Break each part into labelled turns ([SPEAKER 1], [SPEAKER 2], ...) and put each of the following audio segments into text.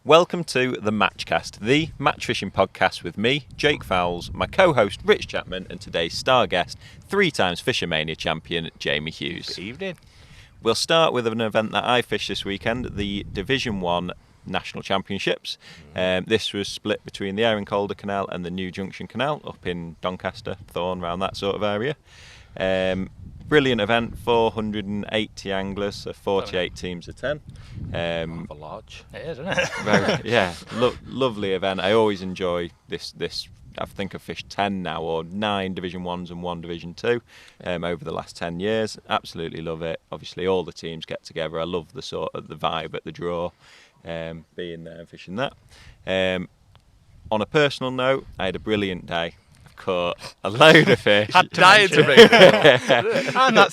[SPEAKER 1] Welcome to the Matchcast, the match fishing podcast with me, Jake Fowles, my co-host Rich Chapman, and today's star guest, 3 times Fish-O-Mania champion Jamie Hughes.
[SPEAKER 2] Good evening.
[SPEAKER 1] We'll start with an event that I fished this weekend, the Division 1 National Championships. This was split between the Aaron Calder Canal and the New Junction Canal up in Doncaster, Thorne, around that sort of area. Brilliant event, 480 anglers, so 48 teams of 10.
[SPEAKER 2] Large. It is, isn't it?
[SPEAKER 1] Yeah, lovely event. I always enjoy this. I think I've fished 10 now, or 9 Division 1s and 1 Division 2 over the last 10 years. Absolutely love it. Obviously, all the teams get together. I love the sort of the vibe at the draw, being there and fishing that. On a personal note, I had a brilliant day. Caught a load of fish.
[SPEAKER 2] And that's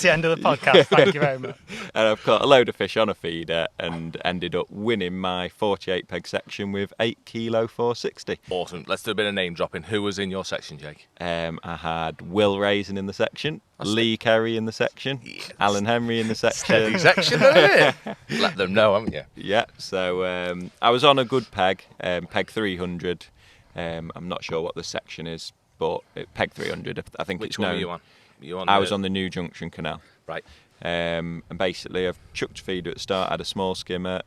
[SPEAKER 2] the end of the podcast. Thank you very much.
[SPEAKER 1] And I've caught a load of fish on a feeder and ended up winning my 48 peg section with 8 kilo 460.
[SPEAKER 2] Awesome. Let's do a bit of name dropping. Who was in your section, Jake?
[SPEAKER 1] I had Will Raisin in the section, Lee Kerry in the section, Alan Henry in the section.
[SPEAKER 2] Steady section, isn't it? Let them know, haven't you?
[SPEAKER 1] Yeah. So I was on a good peg, peg 300. I'm not sure what the section is, but peg 300, I think.
[SPEAKER 2] Which
[SPEAKER 1] it's
[SPEAKER 2] one
[SPEAKER 1] known.
[SPEAKER 2] were you on?
[SPEAKER 1] I was on the New Junction Canal.
[SPEAKER 2] Right.
[SPEAKER 1] And basically I've chucked a feeder at the start, had a small skimmer,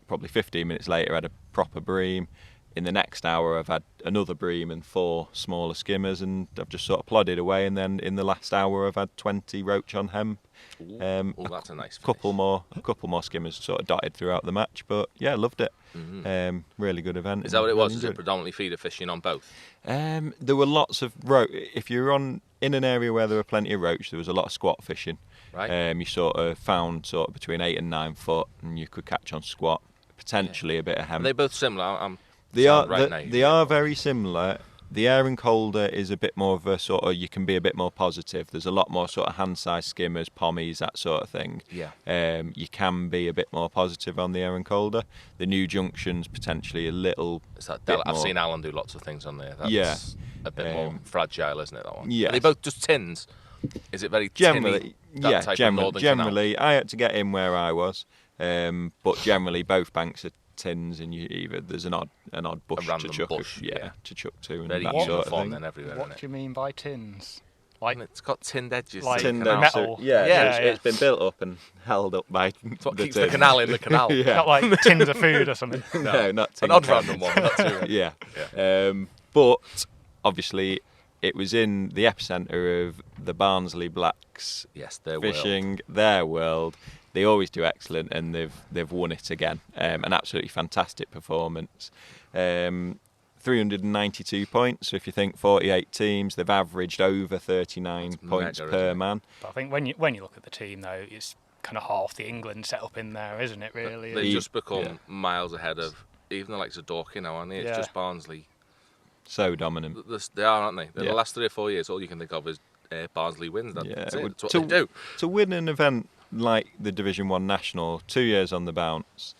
[SPEAKER 1] probably 15 minutes later had a proper bream. In the next hour I've had another bream and 4 smaller skimmers, and I've just sort of plodded away, and then in the last hour I've had 20 roach on hemp.
[SPEAKER 2] That's a nice finish.
[SPEAKER 1] A couple more skimmers sort of dotted throughout the match, but yeah, loved it. Really good event.
[SPEAKER 2] Is that what it was? Is it predominantly feeder fishing on both?
[SPEAKER 1] There were lots of roach. If you're in an area where there were plenty of roach, there was a lot of squat fishing.
[SPEAKER 2] Right.
[SPEAKER 1] You sort of found sort of between 8 and 9 foot, and you could catch on squat, potentially a bit of hemp.
[SPEAKER 2] Are they both similar?
[SPEAKER 1] They are very similar. The Aaron Calder is a bit more of a sort of, you can be a bit more positive. There's a lot more sort of hand-sized skimmers, pommies, that sort of thing.
[SPEAKER 2] Yeah.
[SPEAKER 1] You can be a bit more positive on the Aaron Calder. The New Junction's potentially a little bit
[SPEAKER 2] I've
[SPEAKER 1] more.
[SPEAKER 2] Seen Alan do lots of things on there. That's a bit more fragile, isn't it, that one?
[SPEAKER 1] Yeah.
[SPEAKER 2] Are they both just tins? Is it very
[SPEAKER 1] generally,
[SPEAKER 2] tinny, type of
[SPEAKER 1] generally, I had to get in where I was, but generally both banks are tins, and there's an odd bush to chuck. To chuck to, and
[SPEAKER 2] very
[SPEAKER 1] that
[SPEAKER 2] uniform
[SPEAKER 1] sort of thing.
[SPEAKER 2] then everywhere.
[SPEAKER 3] What do you mean by tins?
[SPEAKER 2] Like it's got tinned edges.
[SPEAKER 3] Like
[SPEAKER 1] tinned
[SPEAKER 3] metal.
[SPEAKER 1] It's been built up and held up by
[SPEAKER 2] it's what
[SPEAKER 1] the
[SPEAKER 2] keeps
[SPEAKER 1] tin.
[SPEAKER 2] the canal in the canal.
[SPEAKER 1] Yeah.
[SPEAKER 3] Not like tins of food or something.
[SPEAKER 1] No, not tin.
[SPEAKER 2] An odd
[SPEAKER 1] cans.
[SPEAKER 2] random one. Not too.
[SPEAKER 1] Yeah. But obviously it was in the epicentre of the Barnsley Blacks.
[SPEAKER 2] Yes, their
[SPEAKER 1] fishing their world. They always do excellent, and they've won it again. An absolutely fantastic performance. 392 points. So if you think 48 teams, they've averaged over 39 points per man.
[SPEAKER 3] But I think when you look at the team though, it's kind of half the England set up in there, isn't it? Really.
[SPEAKER 2] They've just become miles ahead of even the likes of Dorking now, aren't they? It's just Barnsley.
[SPEAKER 1] So dominant.
[SPEAKER 2] They are, aren't they? In the last 3 or 4 years, all you can think of is Barnsley wins. That's it. That's what they do.
[SPEAKER 1] To win an event like the Division 1 National, 2 years on the bounce,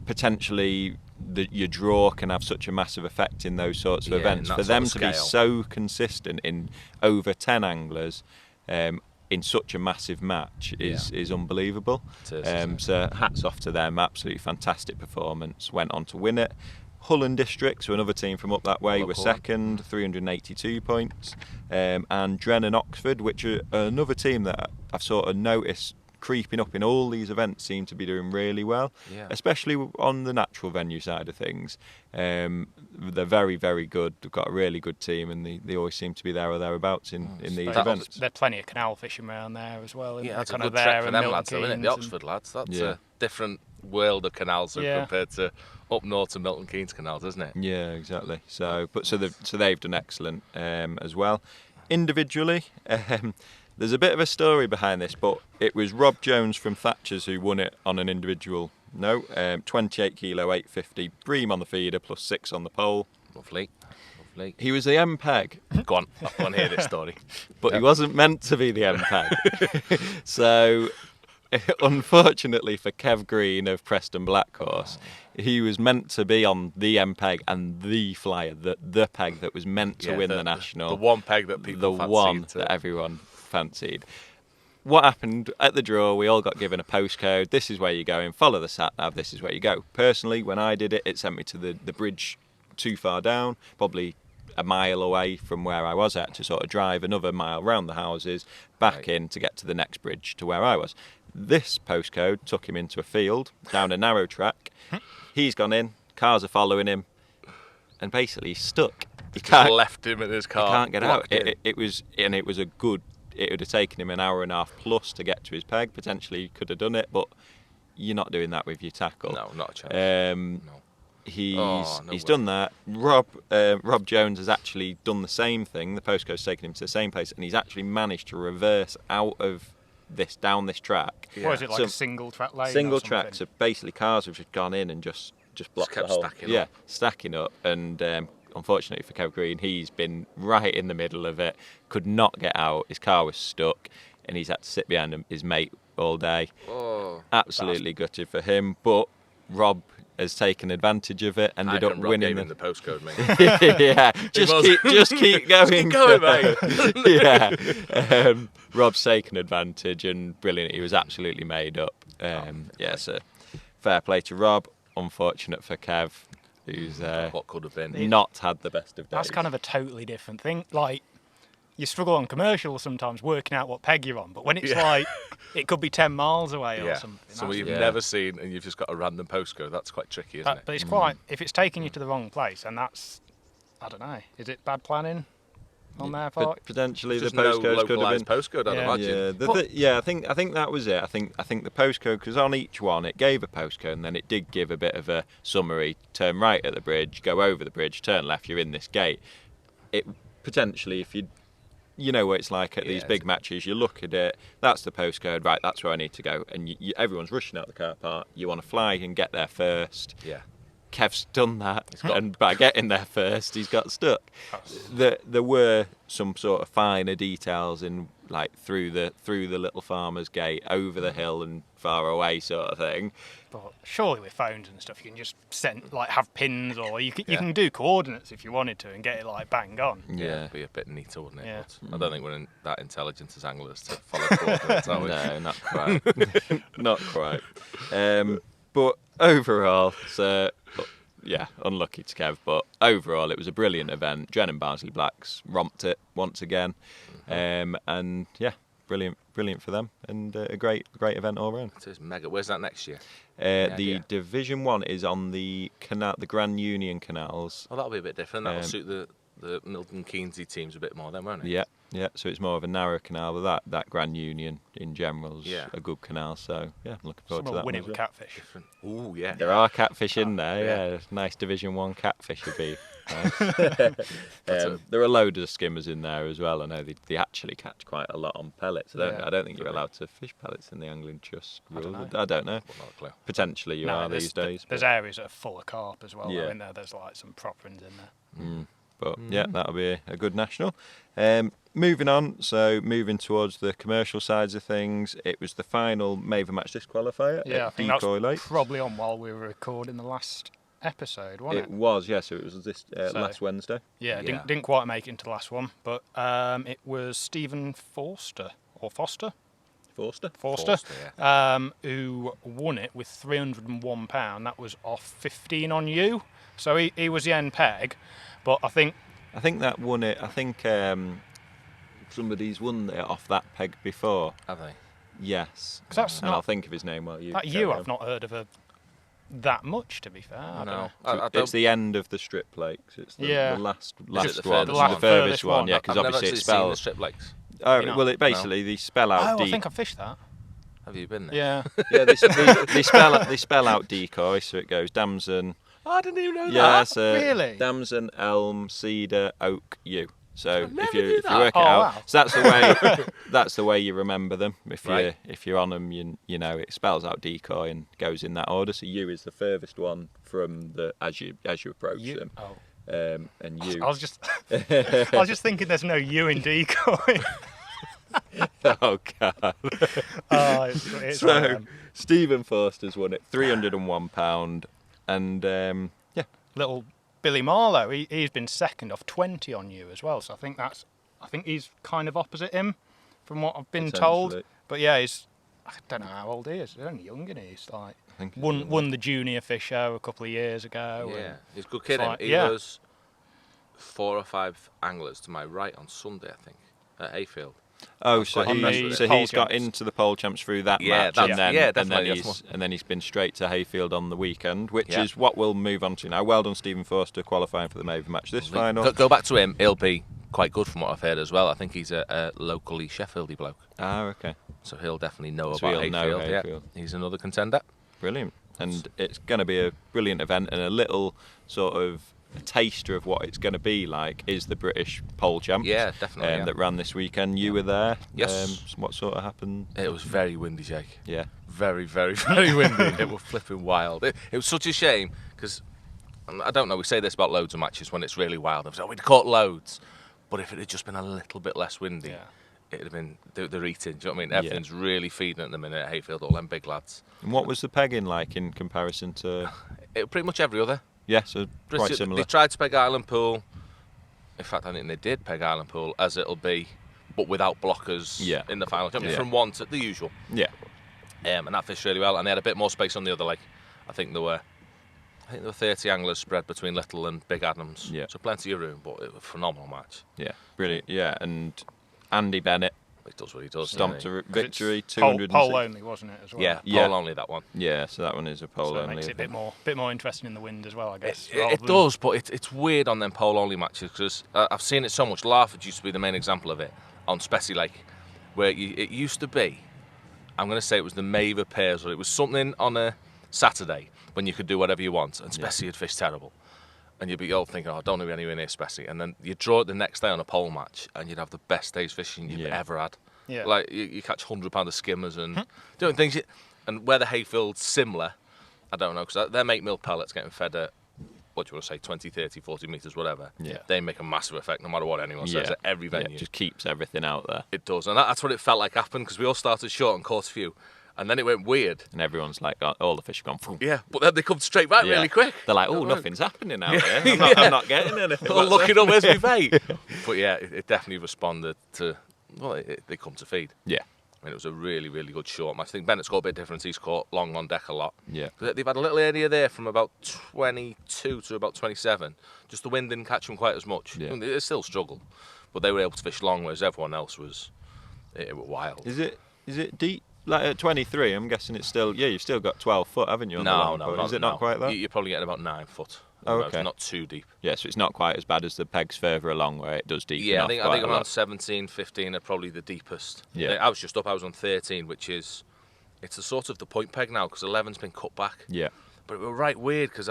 [SPEAKER 1] potentially your draw can have such a massive effect in those sorts of events. For them to be so consistent in over 10 anglers in such a massive match is unbelievable. So hats off to them. Absolutely fantastic performance. Went on to win it. Hull and District, so another team from up that way, were second, 382 points. And Dren and Oxford, which are another team that I've sort of noticed creeping up in all these events, seem to be doing really well, especially on the natural venue side of things. They're very, very good. They've got a really good team, and they always seem to be there or thereabouts in these events.
[SPEAKER 3] There's plenty of canal fishing around there as well.
[SPEAKER 2] Yeah, that's
[SPEAKER 3] kind
[SPEAKER 2] a good
[SPEAKER 3] of
[SPEAKER 2] trek for them
[SPEAKER 3] Milton
[SPEAKER 2] lads, though, isn't it? The Oxford lads, that's a different world of canals compared to up north to Milton Keynes canals, isn't it?
[SPEAKER 1] Yeah, exactly. So they've done excellent as well. Individually, there's a bit of a story behind this, but it was Rob Jones from Thatchers who won it on an individual note. 28 kilo 850 bream on the feeder plus 6 on the pole.
[SPEAKER 2] Lovely.
[SPEAKER 1] He was the M-Peg.
[SPEAKER 2] Go on, I want to hear this story.
[SPEAKER 1] But he wasn't meant to be the M-Peg. So unfortunately for Kev Green of Preston Black Horse, he was meant to be on the M-Peg and the flyer, the peg that was meant to win the national.
[SPEAKER 2] The one peg that people
[SPEAKER 1] the
[SPEAKER 2] fancied.
[SPEAKER 1] one that everyone fancied. what happened at the draw, we all got given a postcode. This is where you're going. Follow the sat-nav. This is where you go. Personally, when I did it, it sent me to the bridge too far down, probably a mile away from where I was at, to sort of drive another mile round the houses, back in to get to the next bridge to where I was. This postcode took him into a field, down a narrow track. He's gone in, cars are following him, and basically he's stuck. He
[SPEAKER 2] just left him in his car.
[SPEAKER 1] He can't get out. It was a good. It would have taken him an hour and a half plus to get to his peg. Potentially, he could have done it, but you're not doing that with your tackle.
[SPEAKER 2] No, not a chance.
[SPEAKER 1] No. He's done that. Rob Jones has actually done the same thing. The postcode's taken him to the same place, and he's actually managed to reverse out of down this track.
[SPEAKER 3] Yeah. What is it, like a single track lane?
[SPEAKER 1] Single track. So basically, cars have just gone in and just blocked the hole. Stacking up. And unfortunately for Kev Green, he's been right in the middle of it. Could not get out. His car was stuck, and he's had to sit behind his mate all day. Absolutely gutted for him. But Rob has taken advantage of it, ended up winning
[SPEAKER 2] the postcode, mate.
[SPEAKER 1] Yeah, just keep going.
[SPEAKER 2] Keep going, mate.
[SPEAKER 1] Yeah, Rob's taken advantage, and brilliant. He was absolutely made up. So fair play to Rob. Unfortunate for Kev, who's
[SPEAKER 2] what could have been
[SPEAKER 1] not had the best of days.
[SPEAKER 3] That's kind of a totally different thing. Like, you struggle on commercials sometimes working out what peg you're on, but when it's like it could be 10 miles away or something.
[SPEAKER 2] So you've never seen, and you've just got a random postcode. That's quite tricky, isn't it?
[SPEAKER 3] But it's quite. If it's taking you to the wrong place, and that's, I don't know, is it bad planning on their part?
[SPEAKER 1] Potentially, the
[SPEAKER 2] no
[SPEAKER 1] postcodes could have been
[SPEAKER 2] postcode. I'd imagine.
[SPEAKER 1] I think that was it. I think the postcode, because on each one it gave a postcode, and then it did give a bit of a summary. Turn right at the bridge, go over the bridge, turn left. You're in this gate. It potentially, if you know what it's like at these big matches, you look at it, that's the postcode, right, that's where I need to go, and everyone's rushing out the car park. You want to fly and get there first. Kev's done that, and by getting there first, he's got stuck. There were some sort of finer details in, like, through the little farmer's gate, over the hill and far away sort of thing.
[SPEAKER 3] But surely with phones and stuff, you can just have pins, or you can do coordinates if you wanted to and get it like bang on.
[SPEAKER 2] It'd be a bit neater, wouldn't it? Yeah. But I don't think we're that intelligent as anglers to follow coordinates, are we?
[SPEAKER 1] No, not quite. Not quite. But overall, unlucky to Kev, but overall it was a brilliant event. Dren and Barnsley Blacks romped it once again, and brilliant for them, and a great event all round.
[SPEAKER 2] It is mega. Where's that next year?
[SPEAKER 1] The Division 1 is on the Grand Union canals.
[SPEAKER 2] Well, that'll be a bit different. That'll suit the Milton Keynesy teams a bit more then, won't it?
[SPEAKER 1] Yeah, so it's more of a narrow canal, but that Grand Union in general is a good canal, so I'm looking forward to that.
[SPEAKER 3] Winning with catfish.
[SPEAKER 2] Oh, yeah.
[SPEAKER 1] There are catfish in there, nice Division 1 catfish would be nice. There are loads of skimmers in there as well. I know they actually catch quite a lot on pellets. I don't think you're allowed to fish pellets in the angling trust rule. I don't know. Potentially you are these days.
[SPEAKER 3] There's areas that are full of carp as well. In there, there's like some prop runs in there.
[SPEAKER 1] But that'll be a good national. Moving on, moving towards the commercial sides of things, it was the final Maver match disqualifier.
[SPEAKER 3] I think that's probably on while we were recording the last episode, wasn't it?
[SPEAKER 1] It was, so it was this last Wednesday.
[SPEAKER 3] Didn't quite make it into the last one, but it was Stephen Forster, who won it with £301. That was off 15 on you, so he was the end peg. But I think
[SPEAKER 1] that won it. I think somebody's won it off that peg before.
[SPEAKER 2] Have they?
[SPEAKER 1] Yes. And I'll think of his name while you.
[SPEAKER 3] I've not heard of her that much, to be fair.
[SPEAKER 1] It's the end of the strip lakes. It's the last one,
[SPEAKER 2] the
[SPEAKER 1] furthest one. Yeah, because obviously it spells
[SPEAKER 2] the strip lakes.
[SPEAKER 1] Well, it basically they spell out.
[SPEAKER 3] I think I fished that.
[SPEAKER 2] Have you been there?
[SPEAKER 3] Yeah.
[SPEAKER 1] They spell out decoy, so it goes Damson.
[SPEAKER 2] I didn't even know that.
[SPEAKER 1] Yeah, so
[SPEAKER 3] really?
[SPEAKER 1] Damson, elm, cedar, oak, yew. So if you work it out, so that's the way you remember them. If you're on them, you know it spells out decoy and goes in that order. So yew is the furthest one from as you approach them. And yew.
[SPEAKER 3] I was just thinking there's no yew in decoy.
[SPEAKER 1] Oh God.
[SPEAKER 3] It's
[SPEAKER 1] so Stephen Forster's won it, £301. And
[SPEAKER 3] little Billy Marlowe, he's been second off 20 on you as well. So I think he's kind of opposite him, from what I've been told. But yeah, I don't know how old he is. He's only young, isn't he? He's like won the junior Fish-O a couple of years ago.
[SPEAKER 2] Yeah, he's a good kid. Like, he was 4 or 5 anglers to my right on Sunday, I think, at Hayfield.
[SPEAKER 1] Oh, so he's got into the Pole Champs through that match, and then he's been straight to Hayfield on the weekend, which is what we'll move on to now. Well done, Stephen Forster, qualifying for the Maver match this final.
[SPEAKER 2] Go back to him. He'll be quite good from what I've heard as well. I think he's a locally Sheffieldy bloke.
[SPEAKER 1] Ah, okay.
[SPEAKER 2] So he'll definitely know about Hayfield. Yeah, he's another contender.
[SPEAKER 1] Brilliant. And it's going to be a brilliant event, and a little sort of a taster of what it's going to be like is the British Pole Champs.
[SPEAKER 2] Yeah, definitely.
[SPEAKER 1] That ran this weekend. You were there.
[SPEAKER 2] Yes.
[SPEAKER 1] What sort of happened?
[SPEAKER 2] It was very windy, Jake.
[SPEAKER 1] Yeah.
[SPEAKER 2] Very, very, very windy. It was flipping wild. It was such a shame because, I don't know, we say this about loads of matches when it's really wild. We'd caught loads, but if it had just been a little bit less windy, it'd have been, they're eating. Do you know what I mean? Everything's really feeding at the minute at Hayfield, all them big lads.
[SPEAKER 1] And what was the pegging like in comparison to?
[SPEAKER 2] Pretty much every other.
[SPEAKER 1] Yeah, so quite similar.
[SPEAKER 2] They tried to peg Island Pool. In fact, I think they did peg Island Pool as it'll be, but without blockers in the final. From 1 to the usual.
[SPEAKER 1] Yeah.
[SPEAKER 2] And that fished really well, and they had a bit more space on the other leg. I think there were 30 anglers spread between Little and Big Adams. Yeah. So plenty of room, but it was a phenomenal match.
[SPEAKER 1] Yeah, brilliant. Yeah, and Andy Bennett.
[SPEAKER 2] He does what he does.
[SPEAKER 1] Stomped a victory.
[SPEAKER 3] Pole only, wasn't it, as well?
[SPEAKER 2] Yeah, pole only, that one.
[SPEAKER 1] Yeah, so that one is a pole only.
[SPEAKER 3] It makes it a bit more interesting in the wind as well, I guess.
[SPEAKER 2] It does, but it's weird on them pole only matches because I've seen it so much. Larford used to be the main example of it on Spessy Lake, where it used to be, I'm going to say it was the Maver pairs, or it was something on a Saturday when you could do whatever you want, and Spessy had fished terrible. And you'd be all thinking, don't know anywhere near Spessy. And then you'd draw it the next day on a pole match, and you'd have the best day's fishing you've ever had. Yeah. Like, you catch £100 of skimmers and doing things. And where the Hayfield's similar, I don't know, because they're make mill pellets getting fed at, what do you want to say, 20, 30, 40 metres, whatever. Yeah. They make a massive effect no matter what anyone says at every venue.
[SPEAKER 1] It just keeps everything out there.
[SPEAKER 2] It does. And that's what it felt like happened, because we all started short and caught a few. And then it went weird.
[SPEAKER 1] And everyone's like, all the fish have gone, phoom.
[SPEAKER 2] Yeah, but then they come straight back really quick.
[SPEAKER 1] They're like, nothing's happening out here. I'm not getting anything.
[SPEAKER 2] Looking up, where's my bait? But yeah, it definitely responded to, they come to feed.
[SPEAKER 1] Yeah.
[SPEAKER 2] I mean, it was a really, really good short match. I think Bennett's got a bit different. He's caught long on deck a lot.
[SPEAKER 1] Yeah.
[SPEAKER 2] They've had a little area there from about 22 to about 27. Just the wind didn't catch them quite as much. Yeah. I mean, they still struggled, but they were able to fish long, whereas everyone else was wild.
[SPEAKER 1] Is it deep? Like at 23, I'm guessing it's still, you've still got 12 foot, haven't you?
[SPEAKER 2] No.
[SPEAKER 1] Is it not quite that?
[SPEAKER 2] You're probably getting about 9 foot.
[SPEAKER 1] Oh, okay.
[SPEAKER 2] It's not too deep.
[SPEAKER 1] Yeah, so it's not quite as bad as the pegs further along where it does deepen.
[SPEAKER 2] Yeah, I think around 17, 15 are probably the deepest. Yeah. I was just up, I was on 13, which is, it's a sort of the point peg now, because 11's been cut back.
[SPEAKER 1] Yeah.
[SPEAKER 2] But it was right weird, because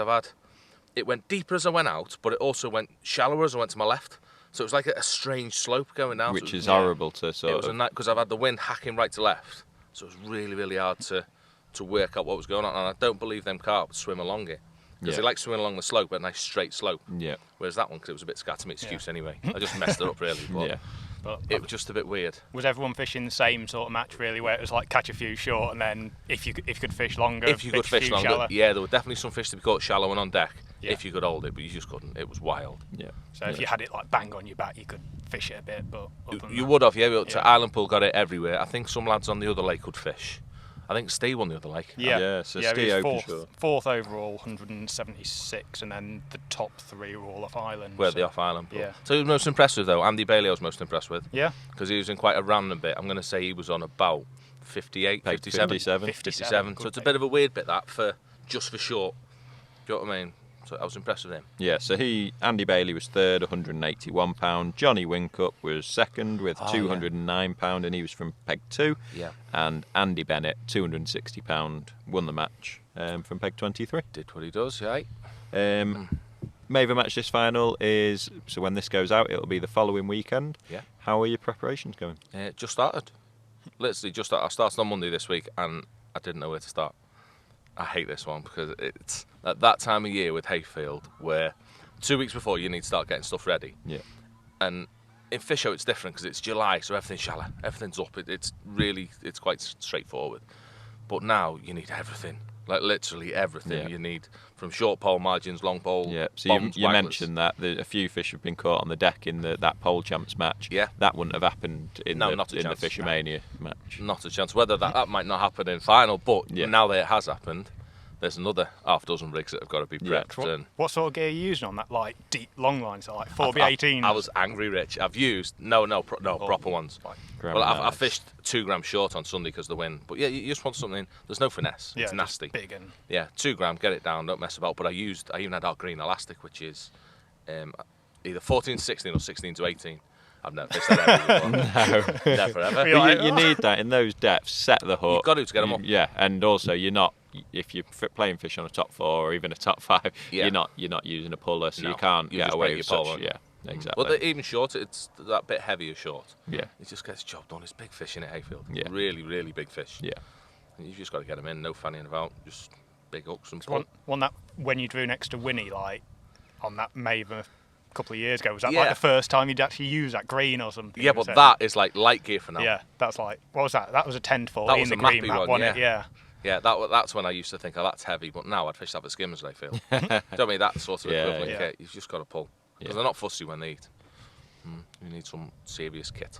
[SPEAKER 2] it went deeper as I went out, but it also went shallower as I went to my left. So it was like a strange slope going down.
[SPEAKER 1] Which is horrible to sort of...
[SPEAKER 2] because I've had the wind hacking right to left. So it was really, really hard to work out what was going on. And I don't believe them carp swim along it. Because they like swimming along the slope, but a nice straight slope. Yeah. Whereas that one, because it was a bit scatter, my excuse anyway. I just messed it up, really. But it was just a bit weird.
[SPEAKER 3] Was everyone fishing the same sort of match, really, where it was like catch a few short, and then if you could fish longer,
[SPEAKER 2] if you could fish longer,
[SPEAKER 3] shallow?
[SPEAKER 2] Yeah, there were definitely some fish to be caught shallow and on deck. Yeah. If you could hold it, but you just couldn't. It was wild.
[SPEAKER 1] Yeah.
[SPEAKER 3] So if you had it like bang on your back, you could fish it a bit, but
[SPEAKER 2] you would have. Yeah. So Island Pool got it everywhere. I think some lads on the other lake could fish. I think Steve won the other lake.
[SPEAKER 3] Yeah,
[SPEAKER 1] so Steve
[SPEAKER 3] fourth overall, 176, and then the top 3 were all off island.
[SPEAKER 2] The off island pool. Yeah. So he was most impressed with, though. Andy Bailey I was most impressed with.
[SPEAKER 3] Yeah.
[SPEAKER 2] Because he was in quite a random bit. I'm going to say he was on about 58, 57. So it's a bit of a weird bit that just for short. Do you know what I mean? So I was impressed with him.
[SPEAKER 1] Yeah, so Andy Bailey was third, £181. Johnny Wincup was second with £209, and he was from Peg 2.
[SPEAKER 2] Yeah.
[SPEAKER 1] And Andy Bennett, £260, won the match from Peg 23.
[SPEAKER 2] Did what he does, yeah.
[SPEAKER 1] Maver match this final is, so when this goes out, it'll be the following weekend.
[SPEAKER 2] Yeah.
[SPEAKER 1] How are your preparations going?
[SPEAKER 2] Just started. Literally just started. I started on Monday this week, and I didn't know where to start. I hate this one because it's at that time of year with Hayfield where 2 weeks before you need to start getting stuff ready.
[SPEAKER 1] Yeah.
[SPEAKER 2] And in Fish-O it's different because it's July, so everything's shallow, everything's up. It's quite straightforward. But now you need everything. Like literally everything you need, from short pole margins, long pole.
[SPEAKER 1] Yeah, so
[SPEAKER 2] bombs,
[SPEAKER 1] you mentioned that a few fish have been caught on the deck in that Pole Champs match.
[SPEAKER 2] Yeah,
[SPEAKER 1] that wouldn't have happened in the Fish-O-Mania match.
[SPEAKER 2] Not a chance. Whether that might not happen in final, but now that it has happened, there's another half dozen rigs that have got to be prepped.
[SPEAKER 3] Yeah. What sort of gear are you using on that, like deep long lines, so like 4B18s?
[SPEAKER 2] I was angry rich. I've used proper ones. Well, I fished 2 grams short on Sunday because of the wind. But yeah, you just want something. There's no finesse.
[SPEAKER 3] Yeah,
[SPEAKER 2] it's nasty.
[SPEAKER 3] Big and
[SPEAKER 2] 2 gram. Get it down. Don't mess about. But I even had our green elastic, which is either 14 to 16 or 16 to 18. I've never fished that ever before. No, never ever.
[SPEAKER 1] But you need that in those depths. Set the hook.
[SPEAKER 2] You've got to get them up.
[SPEAKER 1] Yeah, and also you're not. If you're playing fish on a top 4 or even a top 5, you're not using a puller, so you can't get away with such. Yeah, exactly.
[SPEAKER 2] But even short, it's that bit heavier short.
[SPEAKER 1] Yeah,
[SPEAKER 2] it just gets the job done. It's big fish in it, Hayfield.
[SPEAKER 1] Yeah,
[SPEAKER 2] really, really big fish.
[SPEAKER 1] Yeah,
[SPEAKER 2] and you've just got to get them in. No fanning about. Just big hooks and pull.
[SPEAKER 3] One that when you drew next to Winnie, like on that Maver a couple of years ago, was that like the first time you'd actually use that green or something?
[SPEAKER 2] Yeah, but that is like light gear for now.
[SPEAKER 3] Yeah, that's like, what was that? That was a 10-14 the green map, wasn't it? Yeah.
[SPEAKER 2] Yeah, that's when I used to think, oh, that's heavy, but now I'd fish that for skimmers, I feel. Don't mean that sort of equivalent kit. You've just got to pull. Because they're not fussy when they eat. You need some serious kit.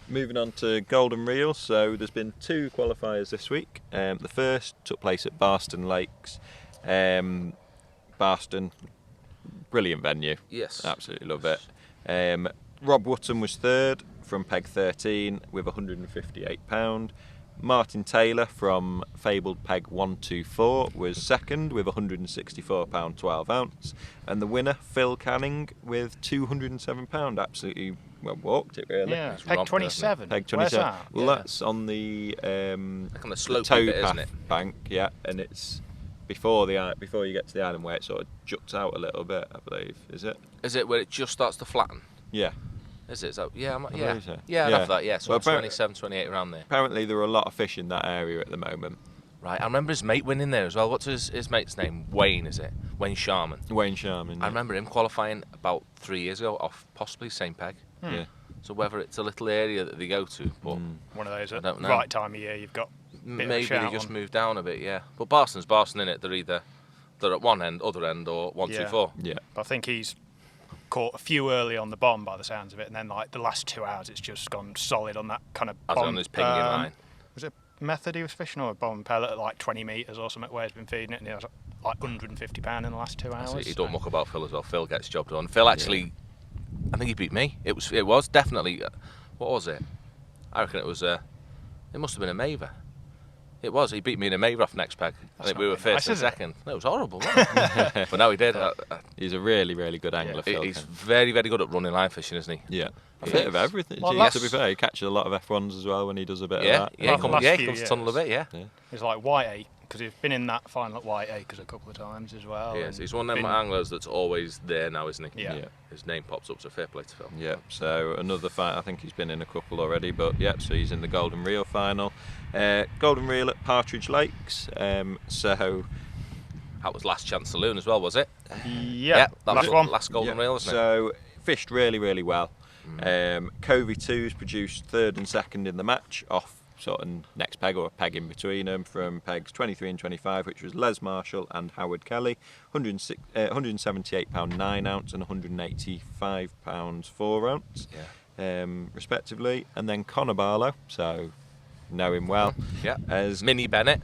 [SPEAKER 1] Moving on to Golden Reel, so there's been 2 qualifiers this week. The first took place at Barston Lakes. Barston, brilliant venue.
[SPEAKER 2] Yes.
[SPEAKER 1] Absolutely love it. Rob Wotton was 3rd from peg 13 with £158. Martin Taylor from fabled peg 124 was 2nd with £164 12 ounce, and the winner Phil Canning with £207. Absolutely walked it really.
[SPEAKER 3] Yeah, peg 27.
[SPEAKER 1] Peg 27.
[SPEAKER 3] Where's that?
[SPEAKER 1] Well, that's on the
[SPEAKER 2] like on the slope
[SPEAKER 1] toe
[SPEAKER 2] bit,
[SPEAKER 1] path
[SPEAKER 2] isn't it?
[SPEAKER 1] Bank, yeah, and it's before you get to the island where it sort of juts out a little bit, I believe. Is it?
[SPEAKER 2] Is it where it just starts to flatten?
[SPEAKER 1] Yeah.
[SPEAKER 2] Is it? So, yeah, I'd
[SPEAKER 1] yeah.
[SPEAKER 2] have that, yeah. So 27, 28 around there.
[SPEAKER 1] Apparently there are a lot of fish in that area at the moment.
[SPEAKER 2] Right, I remember his mate winning there as well. What's his mate's name? Wayne, is it? Wayne Sharman.
[SPEAKER 1] Wayne Sharman, yeah.
[SPEAKER 2] I remember him qualifying about 3 years ago off possibly same peg.
[SPEAKER 1] Yeah.
[SPEAKER 2] So whether it's a little area that they go to, but
[SPEAKER 3] one of those
[SPEAKER 2] I don't know.
[SPEAKER 3] Right time of year you've got
[SPEAKER 2] maybe they just moved down a bit, yeah. But Barston's Barston, innit? They're at one end, other end, or 124.
[SPEAKER 1] Yeah.
[SPEAKER 3] But I think he's caught a few early on the bomb by the sounds of it, and then like the last 2 hours it's just gone solid on that kind of bomb.
[SPEAKER 2] On this pinging line.
[SPEAKER 3] Was it Method he was fishing, or a bomb pellet at like 20 metres or something where he's been feeding it, and he was like £150 in the last 2 hours.
[SPEAKER 2] He don't muck about Phil as well. Phil gets the job done. Phil actually, I think he beat me. It was definitely, what was it? I reckon it was it must have been a Maver. It was. He beat me in a Maver off next peg. I think we were first and second. No, it was horrible, wasn't it? But no, he did.
[SPEAKER 1] He's a really, really good angler, Phil.
[SPEAKER 2] He's very, very good at running line fishing, isn't he?
[SPEAKER 1] Yeah. A bit of everything. Well, to be fair, he catches a lot of F1s as well when he does a bit of that.
[SPEAKER 2] Yeah, he comes to tunnel a bit, yeah.
[SPEAKER 3] He's like White because he's been in that final at White Acres a couple of times as well.
[SPEAKER 2] Yes, he's one of them anglers that's always there now, isn't he?
[SPEAKER 3] Yeah.
[SPEAKER 2] His name pops up, so fair play to Phil.
[SPEAKER 1] Yeah, so another fight. I think he's been in a couple already, but so he's in the Golden Reel final. Golden Reel at Partridge Lakes. So
[SPEAKER 2] that was Last Chance Saloon as well, was it?
[SPEAKER 3] Yeah,
[SPEAKER 2] that was last Golden Reel, wasn't it?
[SPEAKER 1] So fished really, really well. Covey 2's produced 3rd and 2nd in the match off sort of next peg or a peg in between them from pegs 23 and 25, which was Les Marshall and Howard Kelly, £178 9 ounce and £185 4 ounce, respectively. And then Connor Barlow, so know him well, as
[SPEAKER 2] Mini Bennett.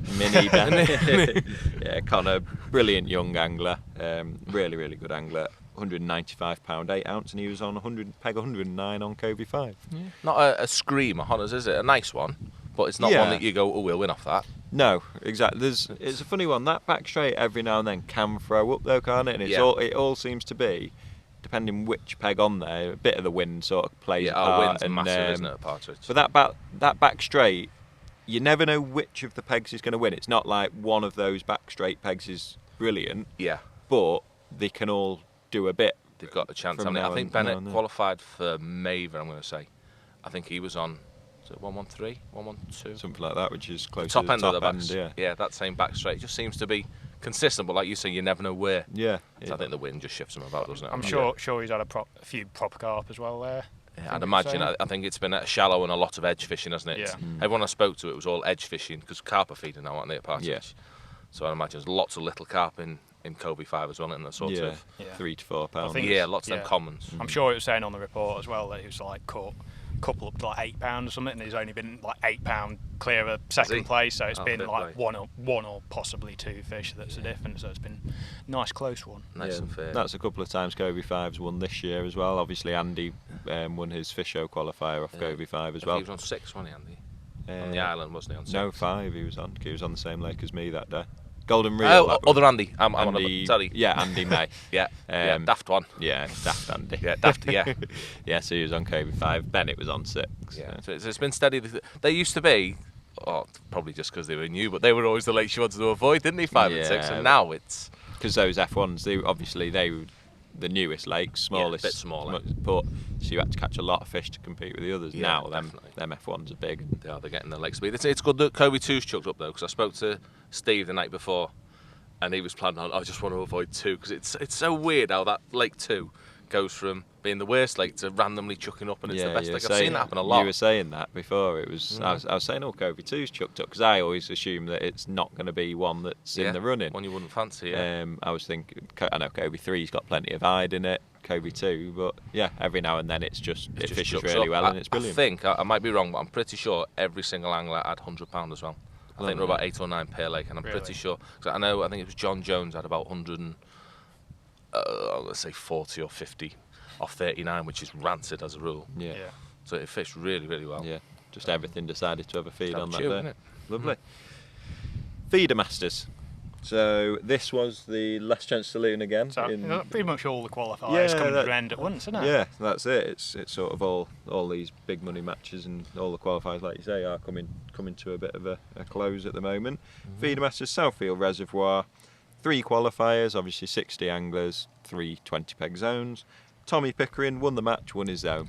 [SPEAKER 1] Yeah, Connor, brilliant young angler, really, really good angler. £195 8 ounce, and he was on peg 109 on Covey 5.
[SPEAKER 2] Yeah. Not a screamer, Hunters, is it? A nice one, but it's not one that you go, oh, we'll win off that.
[SPEAKER 1] No, exactly. It's a funny one. That back straight every now and then can throw up though, can't it? And it all seems to be, depending which peg on there, a bit of the wind sort of plays a part.
[SPEAKER 2] Wind's massive, isn't it, at Partridge?
[SPEAKER 1] But that back straight, you never know which of the pegs is going to win. It's not like one of those back straight pegs is brilliant.
[SPEAKER 2] Yeah.
[SPEAKER 1] But they can all do a bit.
[SPEAKER 2] They've got a chance. I think Bennett qualified for Maver, I'm going to say. I think he was on 113, 112.
[SPEAKER 1] Something like that, which is close
[SPEAKER 2] to the top
[SPEAKER 1] end
[SPEAKER 2] of the back.
[SPEAKER 1] Yeah,
[SPEAKER 2] that same back straight. It just seems to be consistent, but like you say, you never know where.
[SPEAKER 1] Yeah.
[SPEAKER 2] So I think the wind just shifts him about, doesn't it?
[SPEAKER 3] I'm sure he's had a few proper carp as well there.
[SPEAKER 2] Yeah, I'd imagine. I think it's been shallow and a lot of edge fishing, hasn't it?
[SPEAKER 3] Yeah.
[SPEAKER 2] Everyone I spoke to, it was all edge fishing because carp are feeding now, aren't they, at Partridge?
[SPEAKER 1] Yeah.
[SPEAKER 2] So I imagine there's lots of little carp in Covey 5 as well, in that sort of
[SPEAKER 1] £3 to £4.
[SPEAKER 2] Lots of them commons.
[SPEAKER 3] I'm sure it was saying on the report as well that he was like caught a couple up to like £8 or something, and he's only been like £8 clear of second place, so it's been like one or possibly 2 fish that's the difference. So it's been a nice close one.
[SPEAKER 2] Nice and fair.
[SPEAKER 1] That's a couple of times Covey 5's won this year as well. Obviously Andy won his Fish-O qualifier off Covey 5 as well.
[SPEAKER 2] He was on 6, wasn't he, Andy? On the island, wasn't he? On 6?
[SPEAKER 1] No, 5 he was on. He was on the same lake as me that day. Golden Reel.
[SPEAKER 2] Oh, other Andy. I'm
[SPEAKER 1] Andy,
[SPEAKER 2] on sorry.
[SPEAKER 1] Yeah, Andy May.
[SPEAKER 2] Daft one.
[SPEAKER 1] Yeah, Daft Andy.
[SPEAKER 2] Yeah, Daft, yeah.
[SPEAKER 1] Yeah, so he was on Covey 5. Bennett was on 6.
[SPEAKER 2] Yeah, so it's been steady. They used to be, probably just because they were new, but they were always the lakes you wanted to avoid, didn't they, 5 and 6? And now it's...
[SPEAKER 1] Because those F1s, they were the newest lakes, smallest.
[SPEAKER 2] Yeah, a bit smaller.
[SPEAKER 1] But so you had to catch a lot of fish to compete with the others.
[SPEAKER 2] Yeah,
[SPEAKER 1] now, them F1s are big.
[SPEAKER 2] They're getting the lake speed. It's good that Covey 2's chucked up, though, because I spoke to Steve the night before, and he was planning on, I just want to avoid 2, because it's so weird how that Lake 2 goes from being the worst lake to randomly chucking up, and it's the best lake. I've seen that happen a lot.
[SPEAKER 1] You were saying that before. It was I was saying, Covey 2's chucked up, because I always assume that it's not going to be one that's in the running.
[SPEAKER 2] One you wouldn't fancy,
[SPEAKER 1] I was thinking, I know Covey 3's got plenty of hide in it, Covey 2, but yeah, every now and then it fishes really well, and it's brilliant.
[SPEAKER 2] I think, I might be wrong, but I'm pretty sure every single angler had £100 as well. I think there were about 8 or 9 per lake, and I'm pretty sure, because I think it was John Jones had about 100 and, let's say 40 or 50 off 39, which is rancid as a rule.
[SPEAKER 1] Yeah.
[SPEAKER 2] So it fished really, really well.
[SPEAKER 1] Yeah, just everything decided to have a feed on that day. Lovely.
[SPEAKER 2] Mm-hmm.
[SPEAKER 1] Feedermasters. So this was the last chance saloon again.
[SPEAKER 3] So pretty much all the qualifiers coming to an end at once, isn't it?
[SPEAKER 1] Yeah, that's it. It's sort of all these big money matches, and all the qualifiers, like you say, are coming to a bit of a close at the moment. Mm-hmm. Feedermasters Southfield Reservoir, 3 qualifiers, obviously 60 anglers, 3 20-peg zones. Tommy Pickering won the match, won his zone.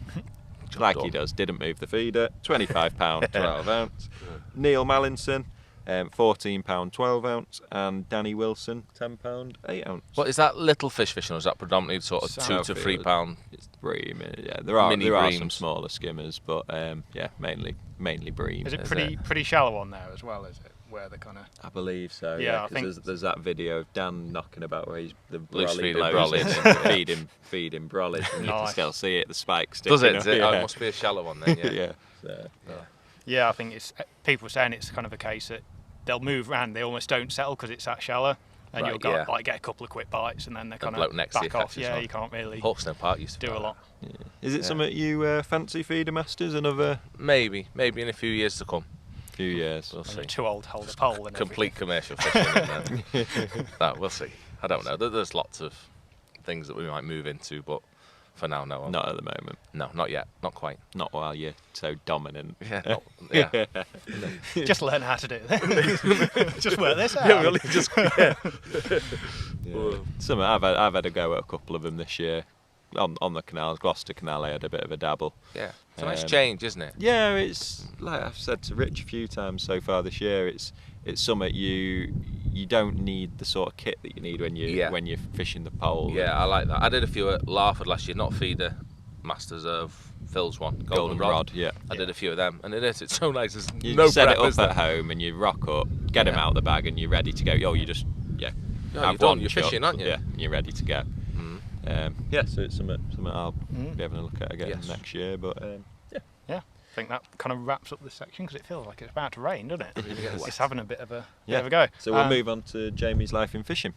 [SPEAKER 1] Like he does, didn't move the feeder, £25, 12 ounce. Neil Mallinson, £14, 12 ounce, and Danny Wilson, £10, 8 ounce.
[SPEAKER 2] What is that little fish fishing, or is that predominantly sort of £2 to £3?
[SPEAKER 1] It's bream. Yeah, there are some smaller skimmers, but mainly bream.
[SPEAKER 3] Is it pretty shallow on there as well? Is it where the kind of?
[SPEAKER 1] I believe so.
[SPEAKER 3] Yeah, I
[SPEAKER 1] think there's that video of Dan knocking about where the
[SPEAKER 2] brolly
[SPEAKER 1] blows feeding brollies, and you can still see it. The spikes.
[SPEAKER 2] Does it? It must be a shallow one then. Yeah.
[SPEAKER 3] Yeah, I think it's people are saying it's kind of a case that they'll move around, they almost don't settle because it's that shallow, and you'll get a couple of quick bites, and then they're kind of back off. Yeah, you can't really.
[SPEAKER 2] Hawksnell Park used to
[SPEAKER 3] do a lot.
[SPEAKER 1] Yeah. Is it something you fancy, Feedermasters? Another?
[SPEAKER 2] Maybe in a few years to come.
[SPEAKER 1] Few years.
[SPEAKER 3] We'll see. Too old to hold a pole. And
[SPEAKER 2] complete commercial fishing. No, we'll see. I don't know. There's lots of things that we might move into, but for now, no.
[SPEAKER 1] Not at the moment.
[SPEAKER 2] No, not yet. Not quite.
[SPEAKER 1] Not while you're so dominant.
[SPEAKER 2] Yeah.
[SPEAKER 3] Just learn how to do it. Just work this out.
[SPEAKER 2] Really, just.
[SPEAKER 1] Some I've had a go at a couple of them this year. On the canals, Gloucester Canal, I had a bit of a dabble.
[SPEAKER 2] Yeah, it's a nice change, isn't it?
[SPEAKER 1] Yeah, it's like I've said to Rich a few times so far this year. It's something you don't need the sort of kit that you need when you're fishing the pole.
[SPEAKER 2] Yeah, I like that. I did a few at Larford last year, not feeder masters of Phil's one, Golden Rod.
[SPEAKER 1] Yeah,
[SPEAKER 2] I did a few of them, and it's so nice. There's
[SPEAKER 1] you
[SPEAKER 2] no
[SPEAKER 1] set
[SPEAKER 2] prep,
[SPEAKER 1] it up at home, and you rock up, get them out of the bag, and you're ready to go. You just
[SPEAKER 2] you're done. You're fishing, aren't you?
[SPEAKER 1] Yeah, and you're ready to go. So it's something I'll be having a look at again next year. But
[SPEAKER 3] I think that kind of wraps up this section because it feels like it's about to rain, doesn't it? It's having a bit of a go.
[SPEAKER 1] So we'll move on to Jamie's life in fishing.